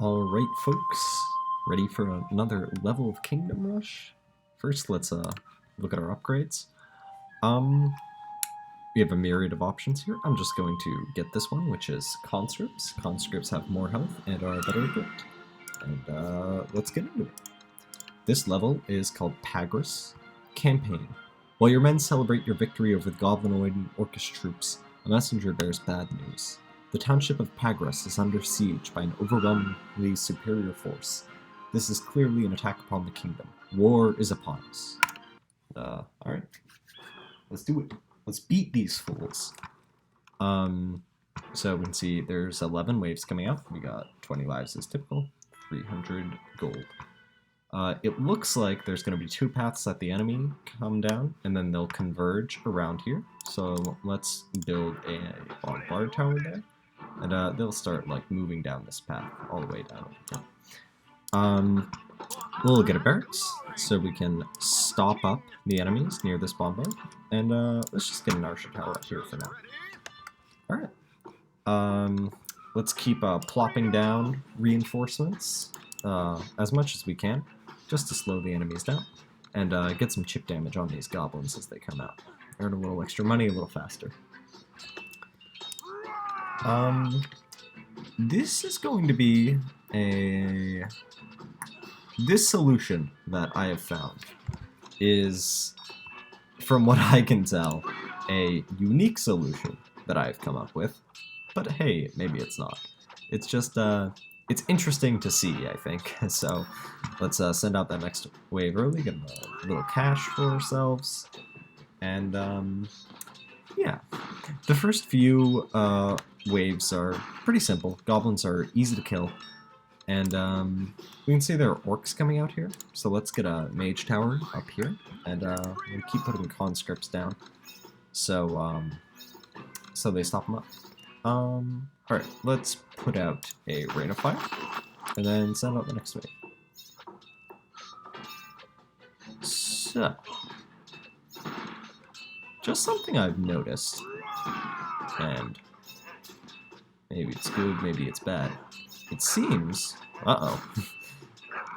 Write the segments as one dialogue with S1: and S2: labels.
S1: Alright, folks. Ready for another level of Kingdom Rush? First, let's look at our upgrades. We have a myriad of options here. I'm just going to get this one, which is Conscripts. Conscripts have more health and are better equipped. And let's get into it. This level is called Pagras Campaign. While your men celebrate your victory over the Goblinoid and Orcish troops, a messenger bears bad news. The township of Pagras is under siege by an overwhelmingly superior force. This is clearly an attack upon the kingdom. War is upon us. Alright. Let's do it. Let's beat these fools. So we can see there's 11 waves coming out. We got 20 lives as typical, 300 gold. It looks like there's going to be two paths that the enemy come down, and then they'll converge around here. So let's build a bombard tower there, and they'll start like moving down this path all the way down. We'll get a barracks so we can stop up the enemies near this bombard, and let's just get an archer tower up here for now. Alright. Let's keep plopping down reinforcements as much as we can, just to slow the enemies down, and get some chip damage on these goblins as they come out. Earn a little extra money a little faster. This is going to be this solution that I have found is, from what I can tell, a unique solution that I've come up with, but hey, maybe it's not. It's just, it's interesting to see, I think. So let's send out that next wave early, get a little cash for ourselves, and yeah. The first few waves are pretty simple. Goblins are easy to kill, and we can see there are orcs coming out here, so let's get a mage tower up here, and we'll keep putting conscripts down, so so they stop them up. Alright, let's put out a rain of fire, and then send out the next wave. So, just something I've noticed, and maybe it's good, maybe it's bad. It seems... Uh-oh.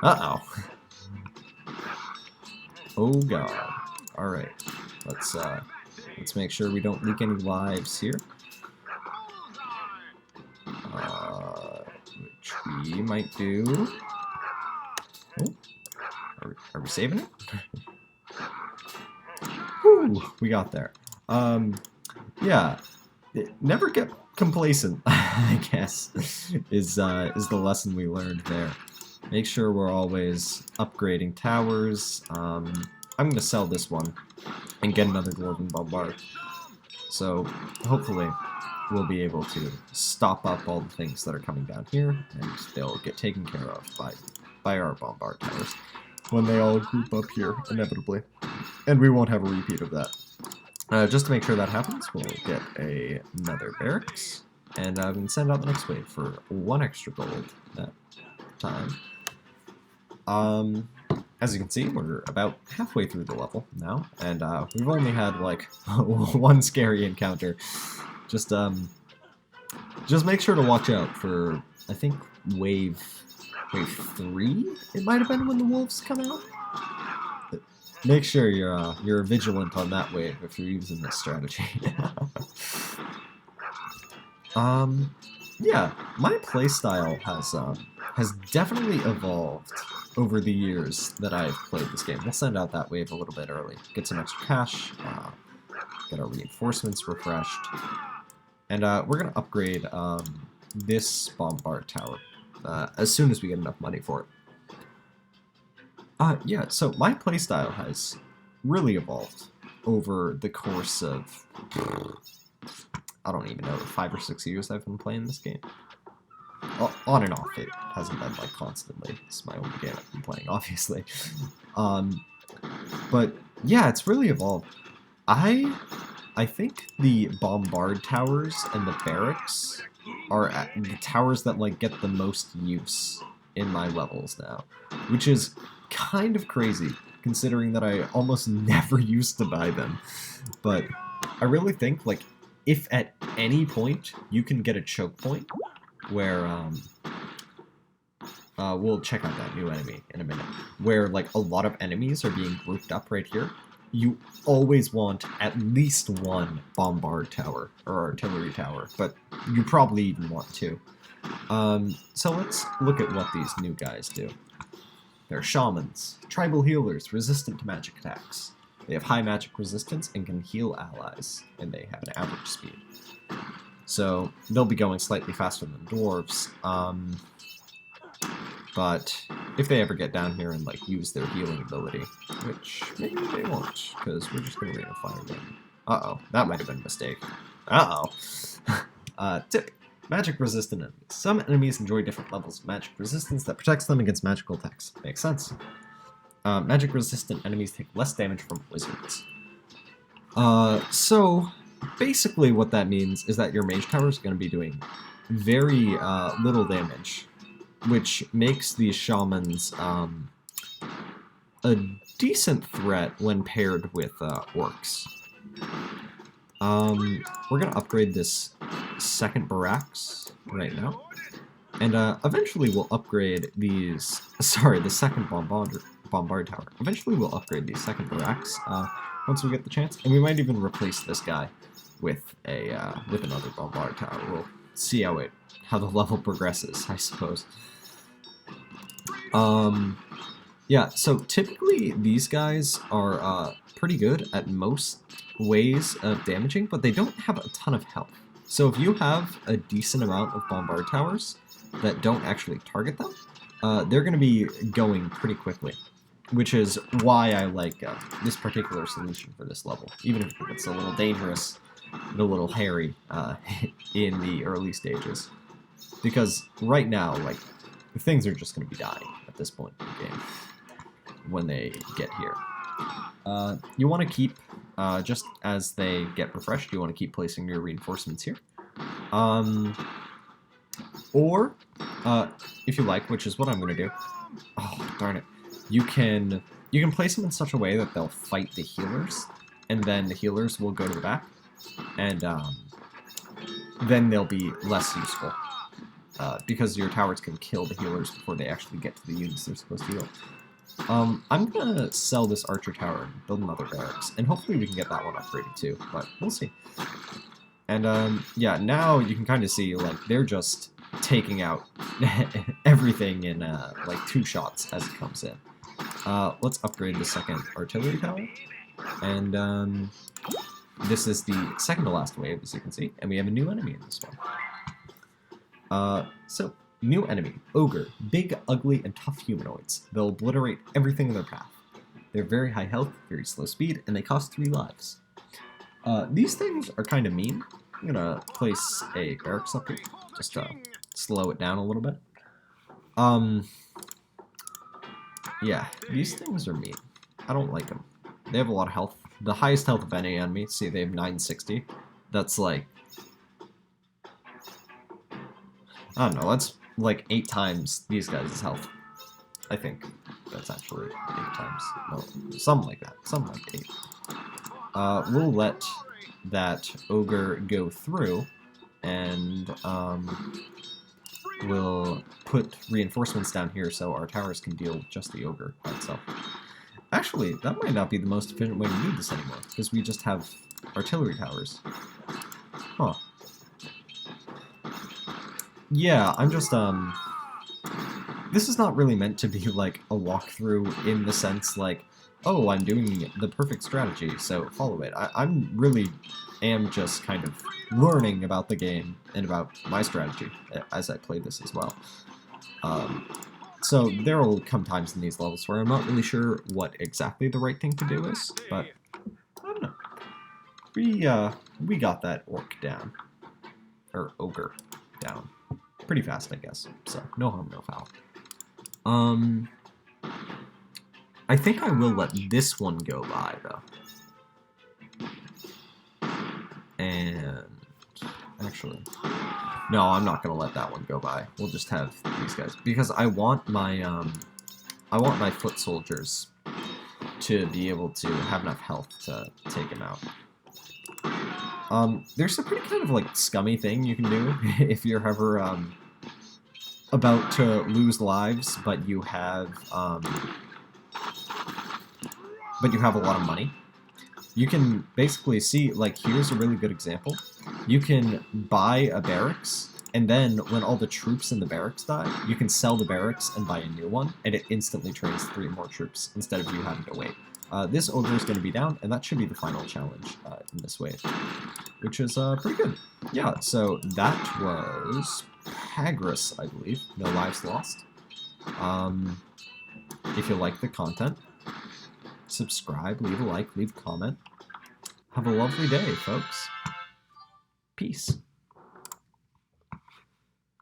S1: Uh-oh. Oh god. Alright. Let's make sure we don't leak any lives here. Which we might do. Oh. Are we saving it? Whew, we got there. Yeah. Never get complacent, I guess, is the lesson we learned there. Make sure we're always upgrading towers. I'm going to sell this one and get another Dwarven Bombard. So, hopefully, we'll be able to stop up all the things that are coming down here, and they'll get taken care of by our Bombard towers when they all group up here, inevitably. And we won't have a repeat of that. Just to make sure that happens, we'll get another barracks, and we can send out the next wave for 1 extra gold that time. As you can see, we're about halfway through the level now, and we've only had like one scary encounter. Just make sure to watch out for, I think, wave 3. It might have been when the wolves come out. Make sure you're vigilant on that wave if you're using this strategy. Yeah, my playstyle has definitely evolved over the years that I've played this game. We'll send out that wave a little bit early, get some extra cash, get our reinforcements refreshed, and we're gonna upgrade this bombard tower as soon as we get enough money for it. Yeah, so my playstyle has really evolved over the course of, I don't even know, 5 or 6 years I've been playing this game. On and off, it hasn't been like constantly. It's my only game I've been playing, obviously. But yeah, it's really evolved. I think the bombard towers and the barracks are the towers that like get the most use in my levels now, which is kind of crazy considering that I almost never used to buy them. But I really think, like, if at any point you can get a choke point where we'll check out that new enemy in a minute, where like a lot of enemies are being grouped up right here. You always want at least one bombard tower or artillery tower, but you probably even want two. So let's look at what these new guys do. They're shamans, tribal healers, resistant to magic attacks. They have high magic resistance and can heal allies, and they have an average speed. So they'll be going slightly faster than dwarves. But if they ever get down here and like use their healing ability, which maybe they won't, because we're just gonna Rain of Fire them. Uh-oh, that might have been a mistake. Uh-oh. Tip. Magic resistant enemies. Some enemies enjoy different levels of magic resistance that protects them against magical attacks. Makes sense. Magic resistant enemies take less damage from wizards. So basically what that means is that your mage tower is going to be doing very little damage, which makes these shamans a decent threat when paired with orcs. We're going to upgrade this second barracks right now, and eventually we'll upgrade these, the second bombard tower. Eventually we'll upgrade these second barracks once we get the chance, and we might even replace this guy with another bombard tower. We'll see how the level progresses, I suppose. Yeah, so typically these guys are pretty good at most ways of damaging, but they don't have a ton of health. So if you have a decent amount of bombard towers that don't actually target them, they're going to be going pretty quickly, which is why I like this particular solution for this level, even if it's a little dangerous and a little hairy in the early stages. Because right now, like, things are just going to be dying at this point in the game when they get here. You want to keep, just as they get refreshed, you want to keep placing your reinforcements here. Or, if you like, which is what I'm going to do, oh, darn it, you can place them in such a way that they'll fight the healers, and then the healers will go to the back, and then they'll be less useful, because your towers can kill the healers before they actually get to the units they're supposed to heal. I'm gonna sell this archer tower and build another barracks, and hopefully we can get that one upgraded too, but we'll see. And yeah, now you can kind of see, like, they're just taking out everything in like 2 shots as it comes in. Let's upgrade the second artillery tower, and this is the second to last wave, as you can see, and we have a new enemy in this one. So, new enemy, Ogre, big, ugly, and tough humanoids. They'll obliterate everything in their path. They're very high health, very slow speed, and they cost 3 lives. These things are kind of mean. I'm gonna place a barracks up here, just to slow it down a little bit. Yeah, these things are mean. I don't like them. They have a lot of health. The highest health of any enemy, see, they have 960. That's like, I don't know, that's like 8 times these guys' health. I think that's actually 8 times. No, something like that. Something like 8. We'll let that ogre go through, and we'll put reinforcements down here so our towers can deal with just the ogre by itself. Actually, that might not be the most efficient way to do this anymore, because we just have artillery towers. Huh. Yeah, I'm just, this is not really meant to be, like, a walkthrough in the sense, like, oh, I'm doing the perfect strategy, so follow it. I'm really am just kind of learning about the game and about my strategy as I play this as well. So there will come times in these levels where I'm not really sure what exactly the right thing to do is, but I don't know. We got that orc down. Or ogre down. Pretty fast, I guess. So, no harm, no foul. I think I will let this one go by, though. And actually, no, I'm not gonna let that one go by. We'll just have these guys, because I want my foot soldiers to be able to have enough health to take him out. There's a pretty kind of like scummy thing you can do if you're ever about to lose lives, but you have a lot of money. You can basically see, like, here's a really good example. You can buy a barracks, and then when all the troops in the barracks die, you can sell the barracks and buy a new one, and it instantly trains 3 more troops instead of you having to wait. This ogre is going to be down, and that should be the final challenge in this wave, which is pretty good. Yeah, so that was Pagras, I believe. No lives lost. If you like the content, subscribe, leave a like, leave a comment. Have a lovely day, folks. Peace.